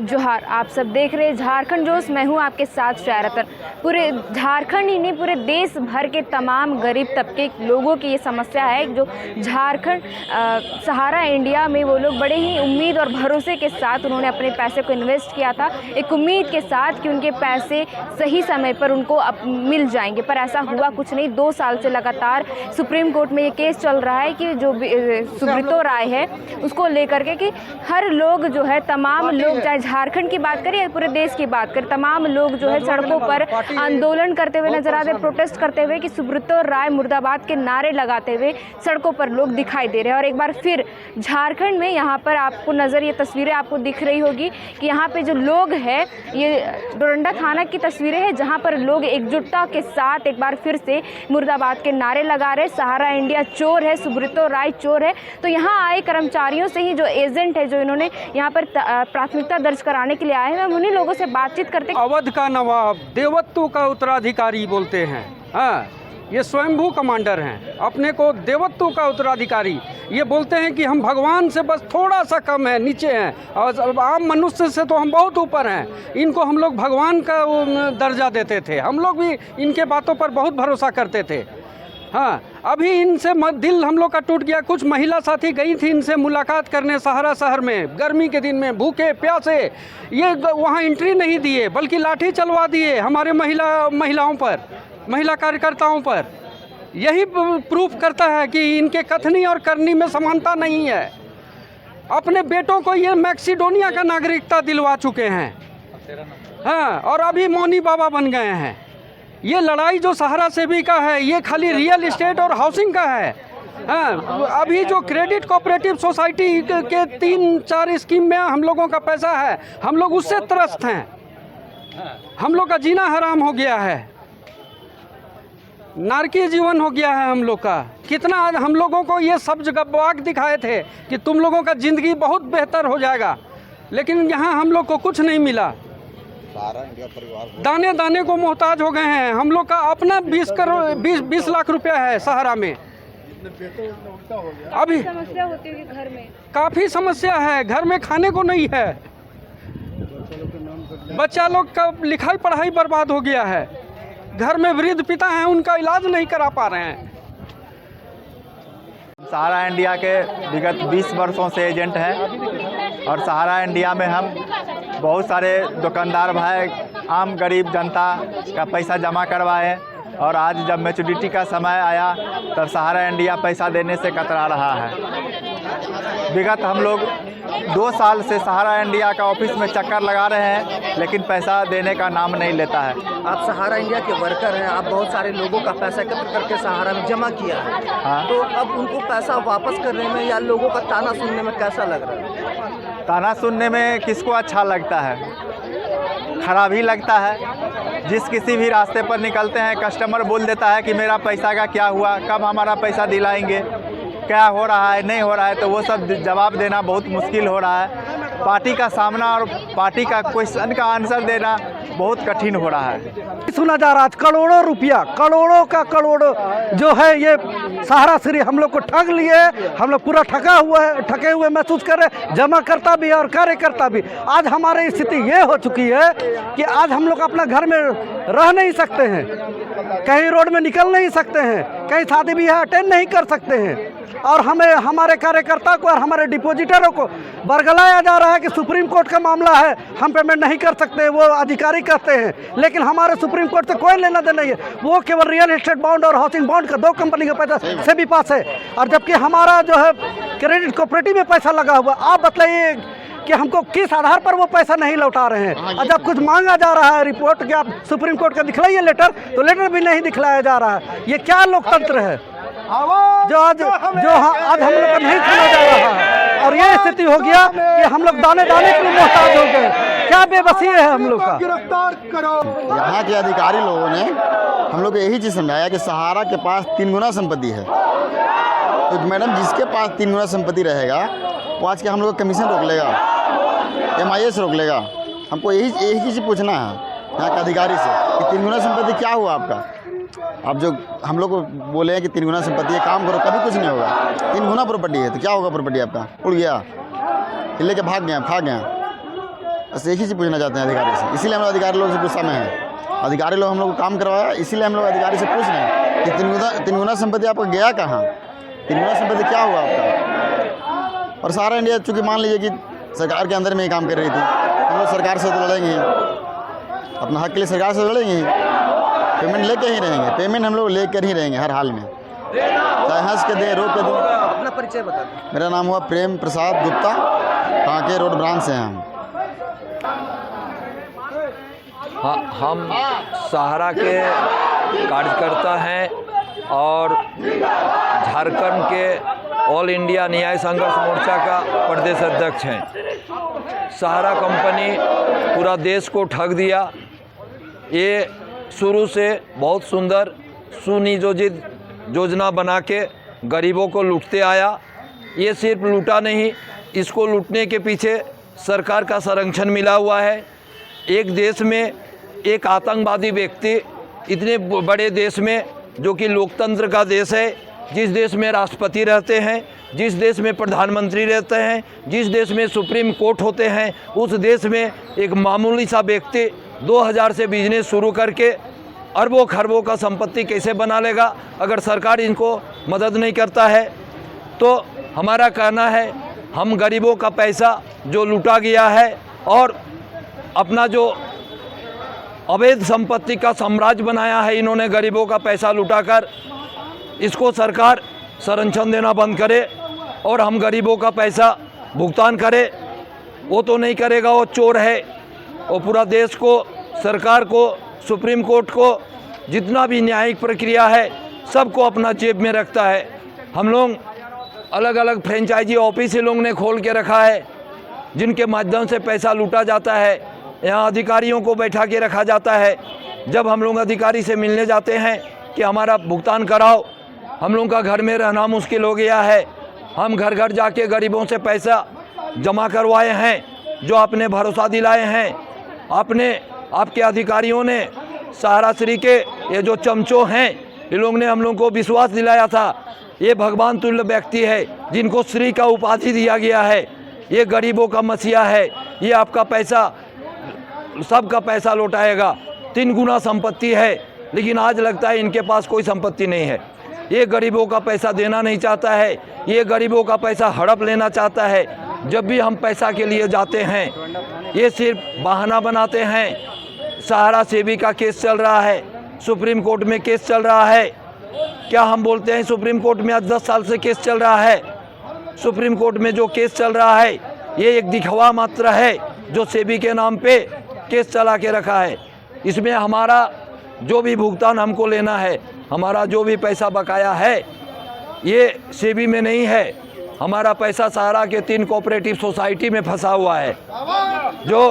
जोहार, आप सब देख रहे हैं झारखंड जोश। मैं हूं आपके साथ शायरतन। पूरे झारखंड ही नहीं, पूरे देश भर के तमाम गरीब तबके लोगों की ये समस्या है। जो झारखंड सहारा इंडिया में वो लोग बड़े ही उम्मीद और भरोसे के साथ उन्होंने अपने पैसे को इन्वेस्ट किया था, एक उम्मीद के साथ कि उनके पैसे सही समय पर उनको मिल जाएंगे, पर ऐसा हुआ कुछ नहीं। 2 साल से लगातार सुप्रीम कोर्ट में ये केस चल रहा है कि जो सुब्रतो राय है उसको लेकर के कि हर लोग जो है, तमाम लोग, चाहे झारखंड की बात करें या पूरे देश की बात करें, तमाम लोग जो है सड़कों पर आंदोलन करते हुए नजर आते, प्रोटेस्ट करते हुए कि सुब्रतो राय मुर्दाबाद के नारे लगाते हुए सड़कों पर लोग दिखाई दे रहे हैं। और एक बार फिर झारखंड में यहाँ पर आपको नज़र, ये तस्वीरें आपको दिख रही होगी कि यहाँ पे जो लोग हैं, ये डोरंडा थाना की तस्वीरें हैं जहाँ पर लोग एकजुटता के साथ एक बार फिर से मुर्दाबाद के नारे लगा रहे, सहारा इंडिया चोर है, सुब्रतो राय चोर है। तो यहाँ आए कर्मचारियों से ही, जो एजेंट है, जो इन्होंने यहाँ पर प्राथमिकता दर्ज कराने के लिए आए हैं, हम उन्हीं लोगों से बातचीत करते। अवध का नवाब, देवत्व का उत्तराधिकारी बोलते हैं। हाँ, ये स्वयंभू कमांडर हैं, अपने को देवत्व का उत्तराधिकारी ये बोलते हैं कि हम भगवान से बस थोड़ा सा कम है, नीचे हैं, और आम मनुष्य से तो हम बहुत ऊपर हैं। इनको हम लोग भगवान का दर्जा देते थे, हम लोग भी इनके बातों पर बहुत भरोसा करते थे। हाँ, अभी इनसे दिल हम लोग का टूट गया। कुछ महिला साथी गई थी इनसे मुलाकात करने सहारा शहर में, गर्मी के दिन में, भूखे प्यासे, ये वहाँ एंट्री नहीं दिए बल्कि लाठी चलवा दिए हमारे महिलाओं पर, महिला कार्यकर्ताओं पर। यही प्रूफ करता है कि इनके कथनी और करनी में समानता नहीं है। अपने बेटों को ये मैक्सिडोनिया का नागरिकता दिलवा चुके हैं। हाँ, और अभी मौनी बाबा बन गए हैं। ये लड़ाई जो सहारा सेवी का है, ये खाली रियल एस्टेट और हाउसिंग का है। हाँ, अभी जो क्रेडिट कोऑपरेटिव सोसाइटी के 3-4 स्कीम में हम लोगों का पैसा है, हम लोग उससे त्रस्त हैं। हम लोग का जीना हराम हो गया है, नारकीय जीवन हो गया है हम लोग का। कितना हम लोगों को ये सब जगह बाग दिखाए थे कि तुम लोगों का ज़िंदगी बहुत बेहतर हो जाएगा, लेकिन यहाँ हम लोग को कुछ नहीं मिला। दाने दाने को मोहताज हो गए हैं। हम लोग का अपना 20 लाख रुपया है सहारा में। अभी समस्या होती है घर में, काफ़ी समस्या है। घर में खाने को नहीं है, बच्चा लोग का लिखाई पढ़ाई बर्बाद हो गया है। घर में वृद्ध पिता हैं, उनका इलाज नहीं करा पा रहे हैं। सहारा इंडिया के विगत 20 वर्षों से एजेंट हैं और सहारा इंडिया में हम बहुत सारे दुकानदार भाई, आम गरीब जनता का पैसा जमा करवाए, और आज जब मैच्योरिटी का समय आया तब सहारा इंडिया पैसा देने से कतरा रहा है। विगत हम लोग 2 साल से सहारा इंडिया का ऑफिस में चक्कर लगा रहे हैं, लेकिन पैसा देने का नाम नहीं लेता है। आप सहारा इंडिया के वर्कर हैं, आप बहुत सारे लोगों का पैसा एकत्र करके सहारा में जमा किया है। हाँ, तो अब उनको पैसा वापस करने में या लोगों का ताना सुनने में कैसा लग रहा है? ताना सुनने में किसको अच्छा लगता है? खराब ही लगता है। जिस किसी भी रास्ते पर निकलते हैं, कस्टमर बोल देता है कि मेरा पैसा का क्या हुआ, कब हमारा पैसा दिलाएंगे, क्या हो रहा है, नहीं हो रहा है, तो वो सब जवाब देना बहुत मुश्किल हो रहा है। पार्टी का सामना और पार्टी का क्वेश्चन का आंसर देना बहुत कठिन हो रहा है। सुना जा रहा है करोड़ों रुपया, करोड़ों का करोड़ों जो है ये सहारा श्री हम लोग को ठग लिए। हम लोग पूरा ठगे हुए महसूस कर रहे, जमा करता भी है और कार्यकर्ता भी। आज हमारी स्थिति ये हो चुकी है कि आज हम लोग अपना घर में रह नहीं सकते हैं, कहीं रोड में निकल नहीं सकते हैं, कहीं शादी ब्याह अटेंड नहीं कर सकते हैं, और हमें, हमारे कार्यकर्ता को और हमारे डिपॉजिटरों को बरगलाया जा रहा है कि सुप्रीम कोर्ट का मामला है, हम पेमेंट नहीं कर सकते। वो अधिकारी कहते हैं, लेकिन हमारे सुप्रीम कोर्ट से कोई लेना देना नहीं है। वो केवल रियल एस्टेट बॉन्ड और हाउसिंग बॉन्ड का 2 कंपनी का पैसा से भी पास है, और जबकि हमारा जो है क्रेडिट कोऑपरेटिव में पैसा लगा हुआ। आप बताइए कि हमको किस आधार पर वो पैसा नहीं लौटा रहे हैं। और जब कुछ मांगा जा रहा है रिपोर्ट कि आप सुप्रीम कोर्ट का दिखलाइए लेटर, तो लेटर भी नहीं दिखलाया जा रहा है। ये क्या लोकतंत्र है जो आज हम लोग को नहीं सुना जा रहा है? और ये स्थिति हो गया कि हम लोग दाने दाने के लिए मोहताज हो गए। क्या बेबसी है हम लोग का। यहाँ के अधिकारी लोगों ने हम लोग को यही चीज़ समझाया कि सहारा के पास 3 गुना संपत्ति है। तो मैडम, जिसके पास 3 गुना संपत्ति रहेगा वो आज के हम लोग कमीशन रोक लेगा, MIS रोक लेगा। हमको यही चीज़ पूछना है यहाँ के अधिकारी से कि 3 गुना संपत्ति क्या हुआ आपका। आप जो हम लोग को बोले हैं कि 3 गुना संपत्ति है, काम करो, कभी कुछ नहीं होगा। 3 गुना प्रॉपर्टी है तो क्या होगा? प्रॉपर्टी आपका उड़ गया, लेके भाग गया, खा गया। बस एक ही चीज़ पूछना चाहते हैं अधिकारी से, इसीलिए हम लोग अधिकारी लोग से गुस्सा में हैं। अधिकारी लोग हम लोग को काम करवाया, इसीलिए हम लोग अधिकारी से पूछ रहे हैं कि 3 गुना संपत्ति आपका गया कहाँ, 3 गुना संपत्ति क्या हुआ आपका। और सारा इंडिया चूँकि मान लीजिए कि सरकार के अंदर में ही काम कर रही थी, हम लोग सरकार से तो लड़ेंगे, अपना हक के लिए सरकार से लड़ेंगे, पेमेंट लेके ही रहेंगे, पेमेंट हम लोग लेकर ही रहेंगे हर हाल में, चाहे हंस के दें, रो के दें। अपना परिचय बता दें। मेरा नाम हुआ प्रेम प्रसाद गुप्ता, कांके रोड ब्रांच से हैं हम। हम सहारा के कार्यकर्ता हैं और झारखंड के ऑल इंडिया न्याय संघर्ष मोर्चा का प्रदेश अध्यक्ष हैं। सहारा कंपनी पूरा देश को ठग दिया। ये शुरू से बहुत सुंदर सुनियोजित योजना बना के गरीबों को लूटते आया। ये सिर्फ लूटा नहीं, इसको लूटने के पीछे सरकार का संरक्षण मिला हुआ है। एक देश में एक आतंकवादी व्यक्ति इतने बड़े देश में, जो कि लोकतंत्र का देश है, जिस देश में राष्ट्रपति रहते हैं, जिस देश में प्रधानमंत्री रहते हैं, जिस देश में सुप्रीम कोर्ट होते हैं, उस देश में एक मामूली सा व्यक्ति 2000 से बिजनेस शुरू करके अरबों खरबों का संपत्ति कैसे बना लेगा अगर सरकार इनको मदद नहीं करता है। तो हमारा कहना है, हम गरीबों का पैसा जो लूटा गया है और अपना जो अवैध संपत्ति का साम्राज्य बनाया है इन्होंने गरीबों का पैसा लुटाकर, इसको सरकार संरक्षण देना बंद करे और हम गरीबों का पैसा भुगतान करे। वो तो नहीं करेगा, वो चोर है। वो पूरा देश को, सरकार को, सुप्रीम कोर्ट को, जितना भी न्यायिक प्रक्रिया है सबको अपना जेब में रखता है। हम लोग अलग अलग फ्रेंचाइजी ऑफिस लोगों ने खोल के रखा है जिनके माध्यम से पैसा लूटा जाता है। यहाँ अधिकारियों को बैठा के रखा जाता है। जब हम लोग अधिकारी से मिलने जाते हैं कि हमारा भुगतान कराओ, हम लोग का घर में रहना मुश्किल हो गया है, हम घर घर जाके गरीबों से पैसा जमा करवाए हैं, जो आपने भरोसा दिलाए हैं, आपके अधिकारियों ने, सहारा श्री के ये जो चमचों हैं, ये लोग ने हम लोग को विश्वास दिलाया था ये भगवान तुल्य व्यक्ति है जिनको श्री का उपाधि दिया गया है, ये गरीबों का मसीहा है, ये आपका पैसा, सबका पैसा लौटाएगा। 3 गुना संपत्ति है, लेकिन आज लगता है इनके पास कोई संपत्ति नहीं है। ये गरीबों का पैसा देना नहीं चाहता है, ये गरीबों का पैसा हड़प लेना चाहता है। जब भी हम पैसा के लिए जाते हैं ये सिर्फ बहाना बनाते हैं। सहारा सेबी का केस चल रहा है, सुप्रीम कोर्ट में केस चल रहा है। क्या हम बोलते हैं सुप्रीम कोर्ट में आज 10 साल से केस चल रहा है। सुप्रीम कोर्ट में जो केस चल रहा है ये एक दिखावा मात्र है जो सेबी के नाम पे केस चला के रखा है। इसमें हमारा जो भी भुगतान हमको लेना है, हमारा जो भी पैसा बकाया है, ये सेबी में नहीं है। हमारा पैसा सहारा के 3 कोऑपरेटिव सोसाइटी में फंसा हुआ है जो